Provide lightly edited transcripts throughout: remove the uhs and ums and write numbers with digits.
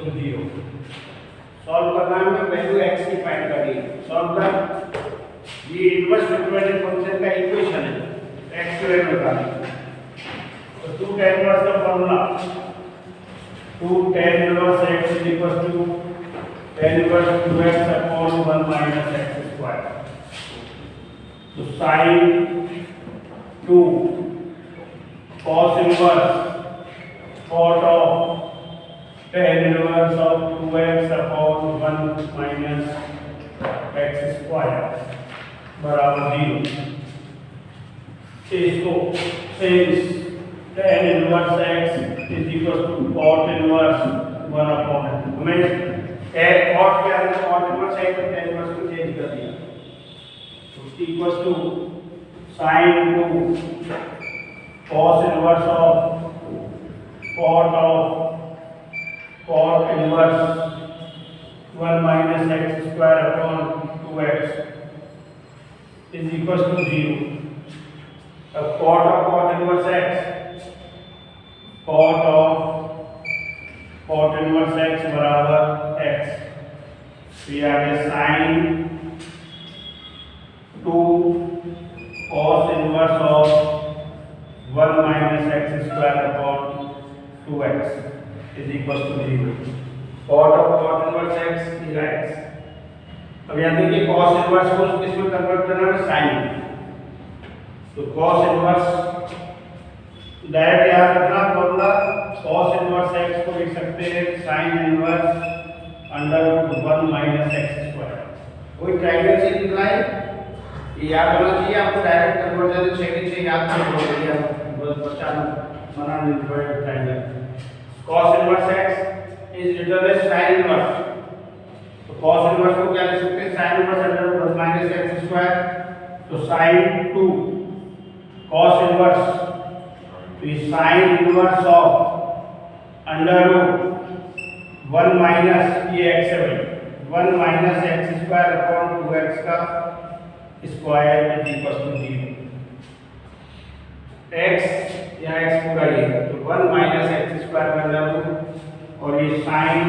To 0। Solve करना है, value x की फाइंड करनी है। सॉल्व कर, ये इनवर्स डिफरेंशियल फंक्शन का इक्वेशन है, x की वैल्यू निकालनी है। तो 2 tan इनवर्स का formula 2 tan inverse x is equals to tan inverse 2x upon 1 minus x square। तो sin 2 cos inverse cot of tan inverse of 2x upon 1 minus x square बराबर 0। इसको since tan inverse x is equal to cot inverse 1 upon x, हमें cot के अंदर cot inverse है तो tan inverse को change कर दिया, तो equals to sin 2 cos inverse of cot inverse 1 minus x square upon 2x is equals to 0। अब cot inverse x, cot inverse x बराबर x, तो ये आ गया sin 2 cos inverse of 1 minus x square upon 2x is equals to 0। cot inverse x is x। अब यहाँ देखिए cos inverse को किसमें कन्वर्ट करना है, sin। तो cos inverse डायरेक्ट याद रखना फॉर्मूला, cos inverse x को लिख सकते हैं sin inverse under root 1 minus x square. कोई ट्रायंगल से निकला है, ये याद होना चाहिए आपको, डायरेक्ट कन्वर्जन से याद नहीं होगा, बस बच्चा मना नहीं पड़ेगा triangle. cos inverse x is written as sin inverse, तो cos inverse को क्या लिख सकते हैं, sin inverse under root 1 minus x square. तो sin 2 cos inverse, तो ये sin inverse of under root 1 minus ये x है, 1 minus x square upon 2x का square is equal to 0। x या x पूरा ये है, तो 1 माइनस x स्क्वायर का अंडर रूट, और ये sin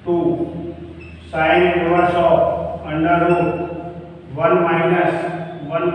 2 sin inverse of under root 1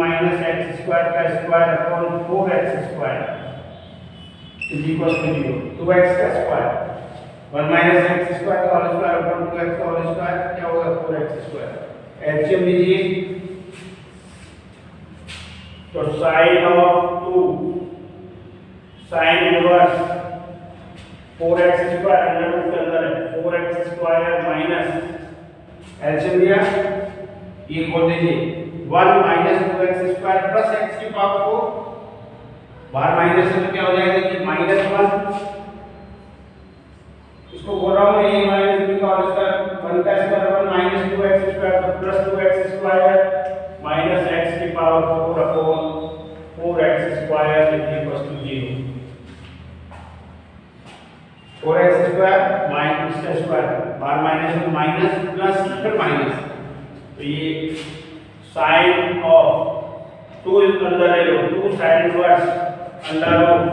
minus x square का square upon 4x square is equal to 0। 2x का स्क्वायर 1 माइनस x स्क्वायर का होल स्क्वायर अपॉन 2x का होल स्क्वायर क्या होगा, 4x square. LCM लीजिए, तो sin of 2 sin inverse 4x square under root के अंदर है 4x स्क्वायर माइनस एलसीएम दिया, ये खोल दीजिए 1 minus 2x square plus x की पावर 4, बाहर माइनस से तो क्या हो जाएगा कि -1, इसको बोल रहा हूं मैं, ये माइनस b का होल स्क्वायर 1 का square 1 minus 2x square plus 2x square minus x की power 4 upon 4x square is equal to 0। 4x square minus का स्क्वायर, बाहर माइनस में माइनस प्लस फिर माइनस, तो ये sin ऑफ 2 अंदर है, 2 sin inverse under root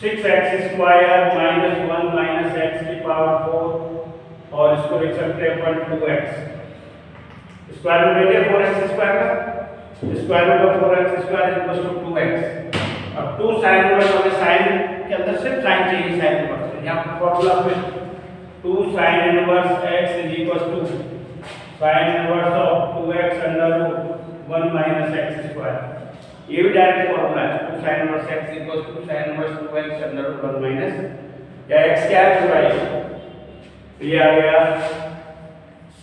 6x square minus 1 minus x की पावर 4, और इसको लिख सकते हैं अपन 2x स्क्वायर रूट ले लिया 4x स्क्वायर का, square root of 4x square equal to 2x। अब 2 sin इनवर्स हमें sin के अंदर सिर्फ sin चाहिए, sin इनवर्स यहां पर फार्मूला में 2 sin inverse x is equal to sin inverse of 2x under root 1 minus x square. ये भी डायरेक्ट फार्मूला है, 2 sin inverse x equal to sin inverse 2x under root 1 minus, या x क्या है पूरा ये, तो ये आ गया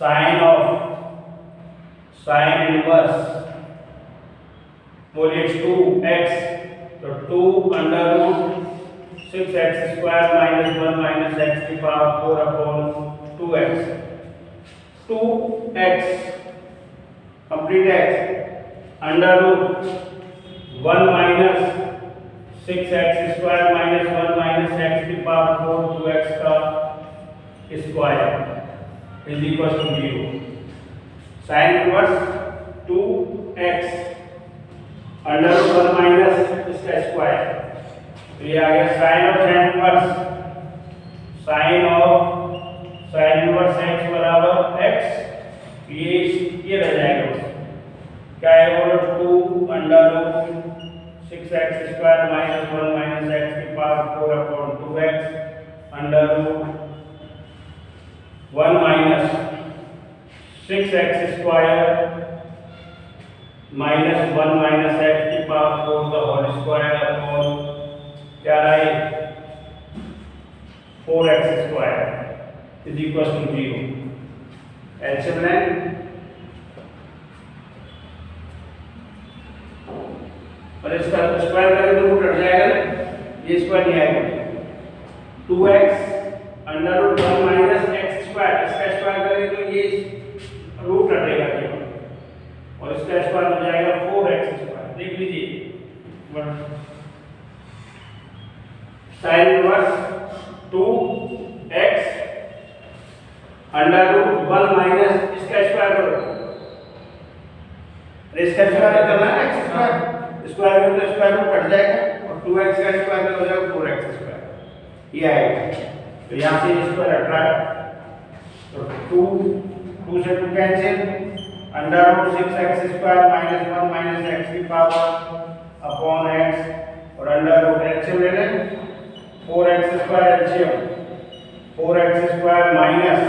sin ऑफ sin इनवर्स बोलिए 2x, तो 2 under root 6x square minus 1 minus x की power 4 upon 2x, 2x complete x under root 1 minus 6x square minus 1 minus x की पावर 4 2x का square is equal to 0। sin inverse 2x under root 1 minus इसका square, तो ये आ गया sin of tan inverse under root 6x square minus 1 minus x की power 4 upon 2x under root 1 minus 6x square minus 1 minus x की power 4 का whole square upon क्या आए 4x square is equal to 0। LCM लें और इसका square करें तो रूट हट जाएगा ना, ये स्क्वायर नहीं आएगा। 2x under root 1 minus x square, इसका स्क्वायर करें तो ये रूट हटेगा केवल और इसका स्क्वायर हो जाएगा 4x स्क्वायर। देख लीजिए sine inverse 2x under root 1 minus इसका स्क्वायर करो, इसका स्क्वायर करना है x स्क्वायर, स्क्वायर रूट का स्क्वायर रूट कट जाएगा और 2x का स्क्वायर हो जाएगा 4x स्क्वायर, ये आएगा। तो यहाँ से स्क्वायर हट रहा है तो 2 से 2 cancel, under root 6x square minus 1 minus x की पावर अपॉन x और अंडर रूट एलसीएम ले लें 4x square LCM 4x square minus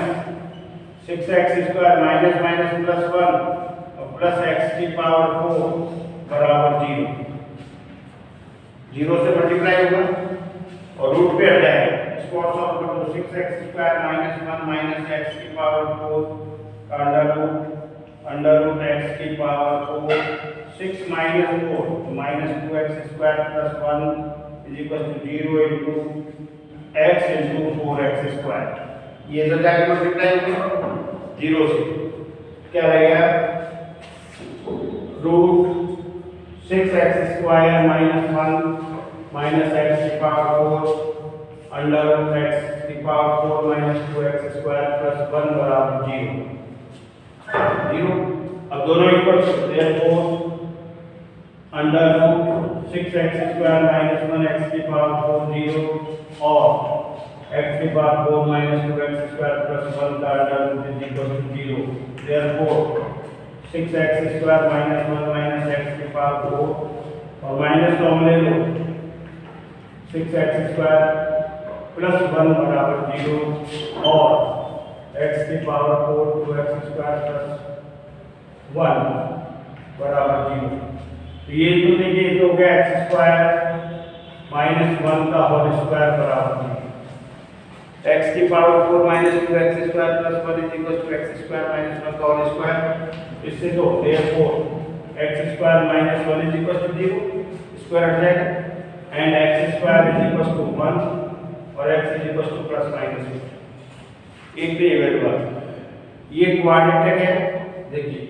6x square minus minus plus 1 और प्लस x की पावर 4 बराबर 0, 0 से मल्टीप्लाई होगा और रूट पे हट जाएगा। इसको और सॉल्व करो तो 6x square minus 1 minus x की पावर 4 का अंडर रूट x की पावर 4 6 माइनस 4 तो minus 2x square plus 1 is equal to 0 into x into 4x square. ये तो जाके मल्टीप्लाई होगा 0 से क्या रहेगा root 6x square minus 1 minus x की पावर 4 अंडर रूट x की power 4 minus 2x square plus 1 बराबर 0। अब दोनों equal therefore under root 6x square minus 1x की पावर 4 0 और x की power 4 minus 2x square plus 1 का under root is equal to 0। Therefore 6x square minus 1 minus x की power 4 और minus common ले लो 6x स्क्वायर प्लस 1 बराबर 0 और x की पावर 4 2x स्क्वायर प्लस 1 बराबर 0। तो ये तो देखिए तो हो गया x स्क्वायर माइनस 1 का होल स्क्वायर बराबर 0। x की power 4 minus 2x square plus 1 is equal to x square minus 1 का होल स्क्वायर। इससे तो therefore x square minus 1 is equal to 0 square हट जाएगा and x square is equal to 1 और x is equal to plus minus 1 एक भी value आ। ये quadratic है, देखिए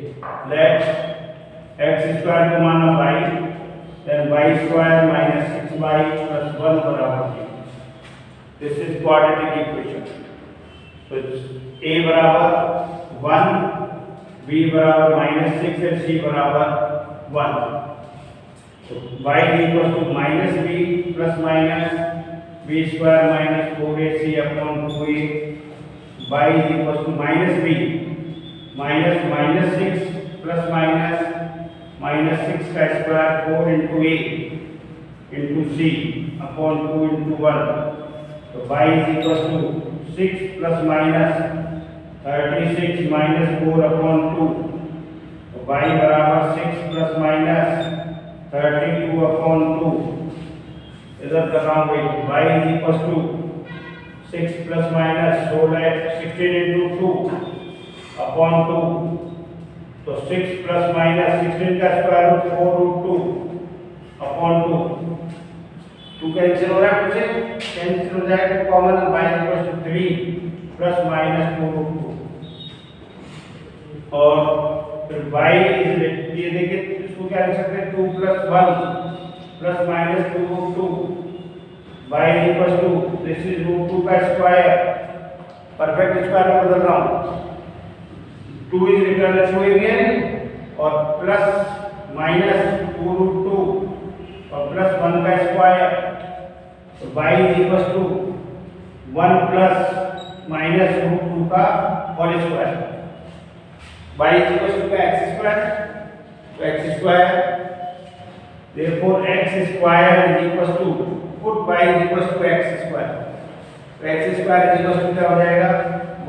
लेट x स्क्वायर को माना y then y square minus 6y plus 1 बराबर 0। This is quadratic equation. तो a बराबर 1 b बराबर माइनस 6 और c बराबर 1। तो y equal to minus b plus minus b square minus 4ac upon 2a y equal to minus b minus minus 6 plus minus minus 6 का square 4 into a into c upon 2 into 1। तो y equal to 6 plus minus 36 minus 4 upon 2। तो y बराबर 6 plus minus 32 upon 2। इधर कर रहा हूँ y equal to 6 plus minus 16 into 2 upon 2। तो 6 plus minus 16 का square root 4 root 2 upon 2। 2 cancel हो रहा है, मुझे कैंसिल हो जाएगा तो common y equal to 3 plus minus 4 root 2 और फिर y इज ये देखिए इसको क्या लिख सकते हैं 2 plus 1 plus minus 2 root 2 y equal to this is root 2 का स्क्वायर परफेक्ट स्क्वायर में बदल रहा हूँ 2 इज रिटर्न 2 अगेन और प्लस माइनस 2 रूट 2 और प्लस 1 का स्क्वायर। तो y is equal to 1 plus minus root 2 का whole square. y is equal to x square तो x square Therefore x square is equals to, put y is equals to x square, तो x square is equals to क्या हो जाएगा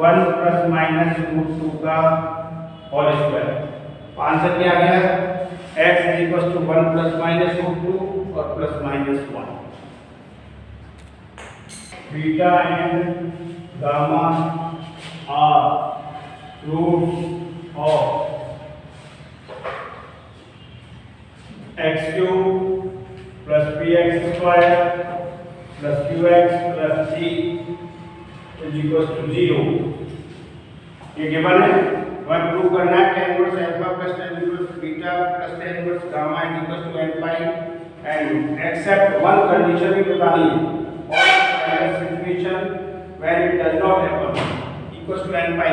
1 plus minus root 2 का whole square. Answer क्या आ गया x is equals to 1 plus minus root 2 और plus minus 1। Beta and gamma are roots of x cube plus px square plus qx plus g is equals to 0। ये given है। One prove करना है tan inverse alpha plus tan inverse beta plus tan inverse gamma is equals to n pi and except one condition भी बतानी है, or situation when it does not happen equals to n pi।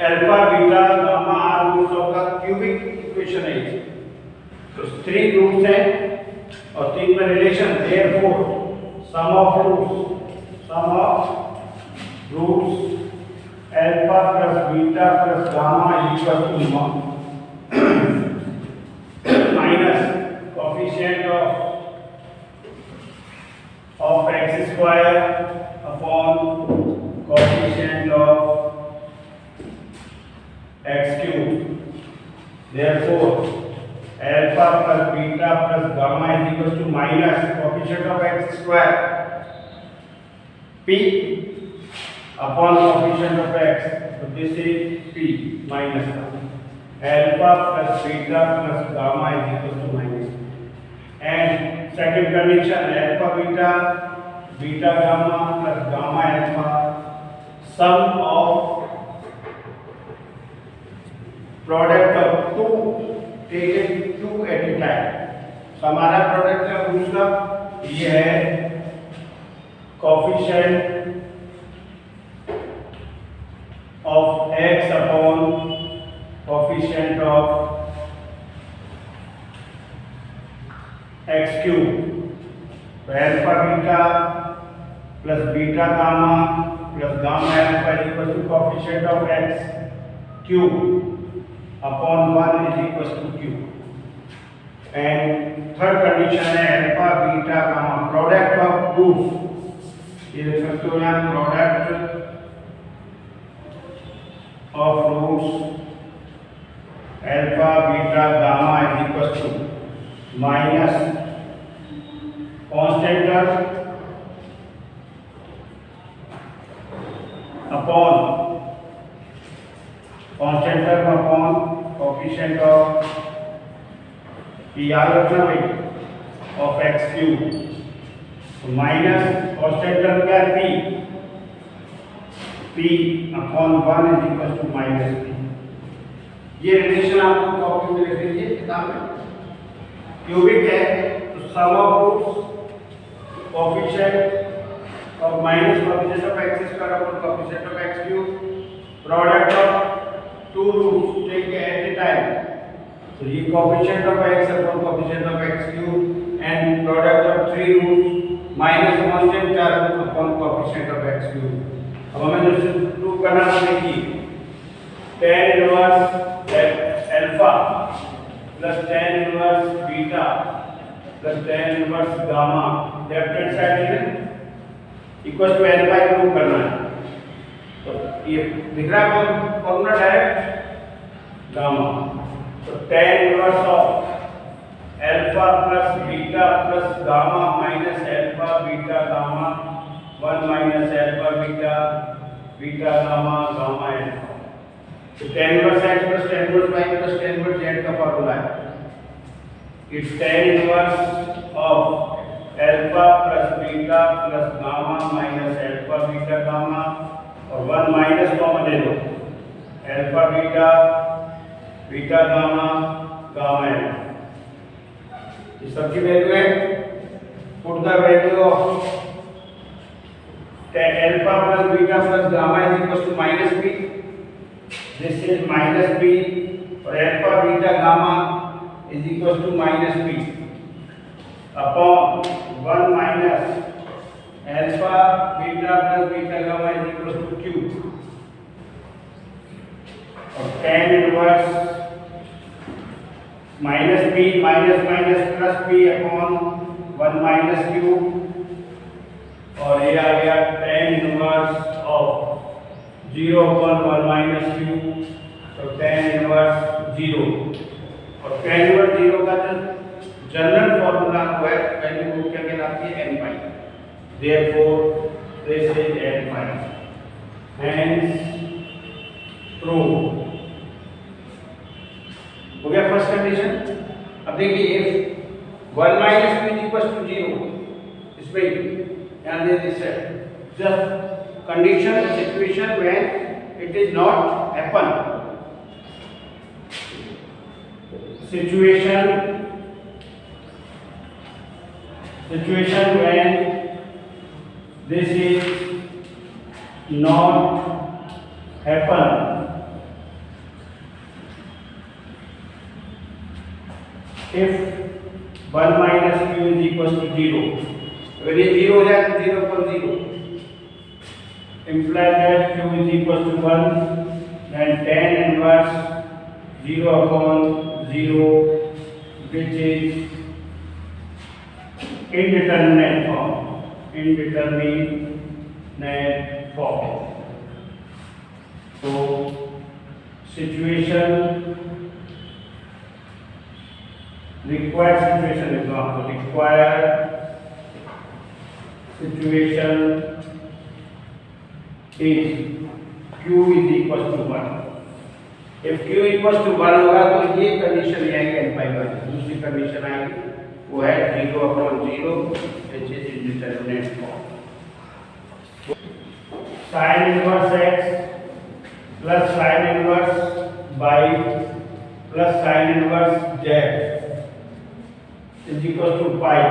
Alpha beta gamma are roots of the cubic equation है। तो 3 roots हैं और 3 में relation, therefore sum of roots alpha plus beta plus gamma equal to minus coefficient of x square upon coefficient of x cube। Therefore, alpha plus beta plus gamma is equals to minus coefficient of x square p upon coefficient of x. So this is p minus alpha plus beta plus gamma is equals to minus. And second condition, alpha beta beta gamma plus gamma alpha sum of product of 2 taken 2 at a time. तो हमारा product का दूसरा ये है coefficient of x upon coefficient of x cube. तो alpha beta plus beta gamma plus gamma alpha equal to coefficient of x cube upon 1 is equals to q। And third condition है alpha beta gamma product of roots। ये देख सकते हो यहाँ product of roots alpha beta gamma is equals to minus constant term upon constant term upon coefficient of याद रखना भाई of x cube। तो माइनस constant term क्या है p upon 1 is equals to minus p। ये relation आपको copy में लिख लीजिए किताब में। क्यूबिक है तो sum of roots coefficient of minus coefficient of x square upon coefficient of x cube product of 2 roots take at a time। So ये coefficient of x upon coefficient of x cube and product of 3 roots minus constant term upon coefficient of x cube। अब हमें जो prove करना है देखिए tan inverse alpha plus tan inverse beta plus tan inverse gamma left hand side में equal to n by prove करना है। तो ये दिख रहा है फॉर्मूला डायरेक्ट गामा। तो tan inverse of alpha plus beta plus gamma minus alpha beta gamma 1 minus alpha beta beta gamma gamma alpha. तो tan inverse x plus tan inverse y plus tan inverse z का formula है। It's tan inverse of alpha plus beta plus gamma minus alpha beta gamma और 1 minus common ले लो alpha beta beta gamma gamma alpha. ये सबकी value है। Put the value of alpha plus beta plus gamma is equal to minus b। This is minus b और alpha beta gamma is equal to minus b upon 1 minus alpha beta plus beta gamma is equal to q और tan inverse minus p minus minus plus p upon 1 minus q, और ये आ गया tan inverse of 0 upon 1 minus q, तो tan inverse 0, और tan inverse 0 का जो general formula है वैल्यू वो क्या कहलाती है, n pi. Therefore this is n pi, hence prove. हो गया फर्स्ट कंडीशन। अब देखिए if 1 minus q is equal to 0, इसमें ध्यान दे दिस है just condition situation when it is not happen, situation when this is not happen, if 1 minus q is equal to 0, अगर ये 0 हो जाए तो 0 पर 0 imply that q is equal to 1, then tan inverse 0 upon 0, which is indeterminate form, So situation required situation example, required situation is q is equal to 1. If q equals to 1 होगा तो ये condition आएगी n पाई वाली। दूसरी condition आएगी वो है 0 upon 0, which is indeterminate form। sin inverse x plus sin inverse y plus sin inverse z is equal to pi,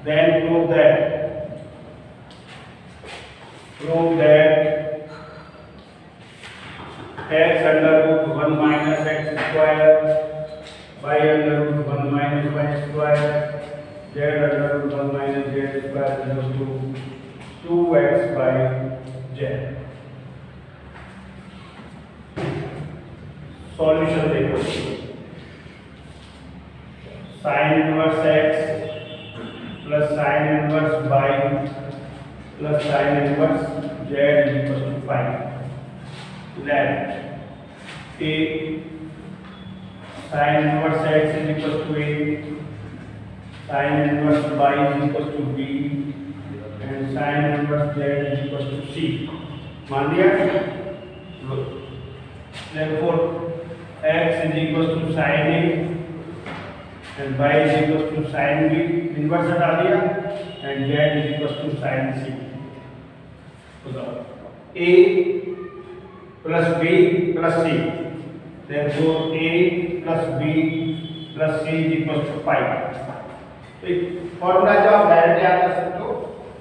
then prove that x under root 1 minus x square, y under root 1 minus y square, z under root 1 minus z square is equal to 2x by z। Solution देखो, sin inverse x plus sin inverse y plus sin inverse z is equal to 5। Let a sin inverse x is equal to a, sin inverse y is equal to b, and sin inverse z is equal to c। मान लिया। Therefore x is equal to sin a and y is equal to sin b, inverse हटा दिया, and z is equal to sin c। a plus b plus c, therefore a plus b plus c is equal to 5। तो formula जो आप direct याद कर सकते हो,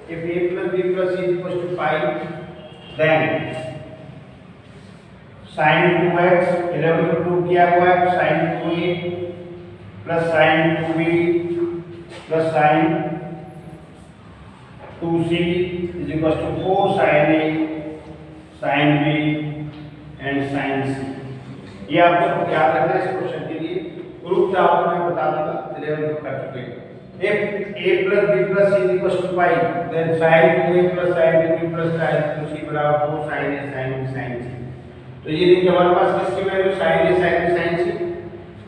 if a plus b plus c is equal to 5, then sin 2x 11 को prove किया हुआ है, sin 2a plus sin 2b plus sin 2c is equal to 4 sin a sin b and sin c। ये आपको याद रखना है इस क्वेश्चन के लिए। प्रूफ क्या होगा मैं बता दूंगा, 11 को कर चुके हैं। if a plus b plus c is equal to 5, then sin 2a plus sin 2b plus sin 2c बराबर 4 sin a sin b sin c। तो ये देखिए हमारे पास किसकी value sin a sin b sin c,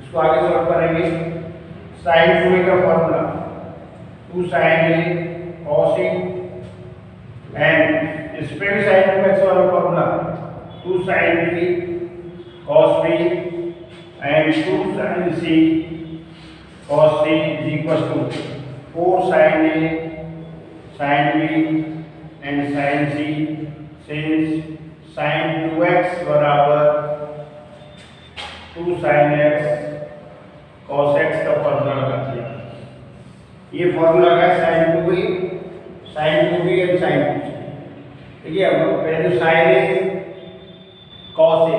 इसको आगे solve करेंगे। sin 2a का formula 2 sin a cos a, and इस पे भी sin 2x वाला formula 2 sin b cos b and 2 sin c cos c is equal to 4 sin a sin b and sin c, since sin 2x बराबर 2 sin x cos x का formula लगा दिया। ये formula है sin 2b and sin 2c। देखिए अब value sin a cos a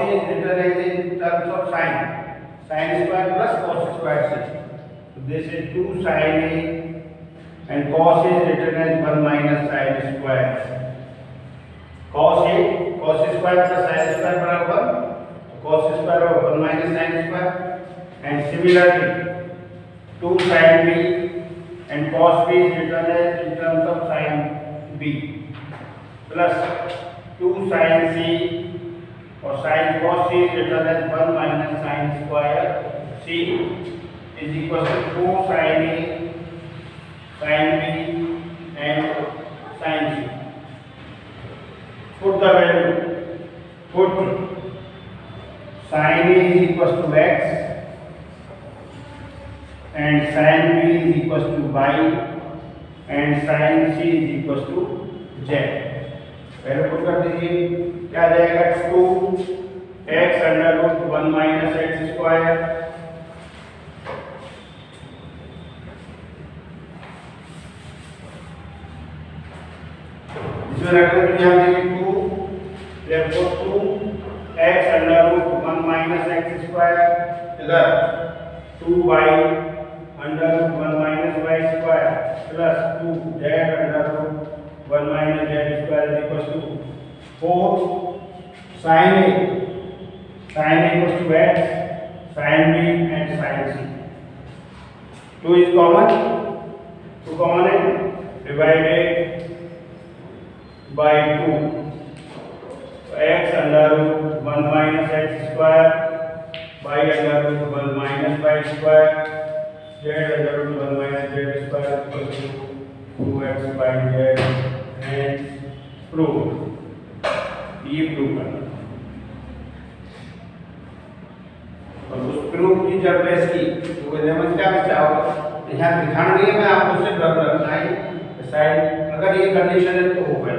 is written as in terms of sin square plus cos square c। So this is 2 sin a and cos is written as 1 minus sin square। cos square plus sin square बराबर 1, cos square over 1 minus sin square, and similarly 2 sin b and cos b is written as in terms of sin b plus 2 sin c or sin cos c is written as 1 minus sin square c is equal to 4 sin a sin b and sin c. Put the value. Put sin a is equal to x and sin b is equal to y and sin c is equal to z. पहले put कर दीजिए, क्या आ जाएगा 2x under root 1 minus X square इसमें रखने के लिए हम देंगे 2 therefore 2x under root 1 minus X square इधर 2y under root 1 minus Y square plus 2z under root 1 minus z square is equal to 4 sin a equals to x sin b and sin c. 2 is common, 2 common है divided by 2 x under root 1 minus x square y under root 1 minus y square z under root 1 minus z square equals to 2x by z and prove. ये prove करना और उस proof की जब test की तो वो जब क्या बचा होगा यहाँ दिखाना नहीं है, मैं आपको सिर्फ रखना है साइड अगर ये कंडीशन है तो होगा।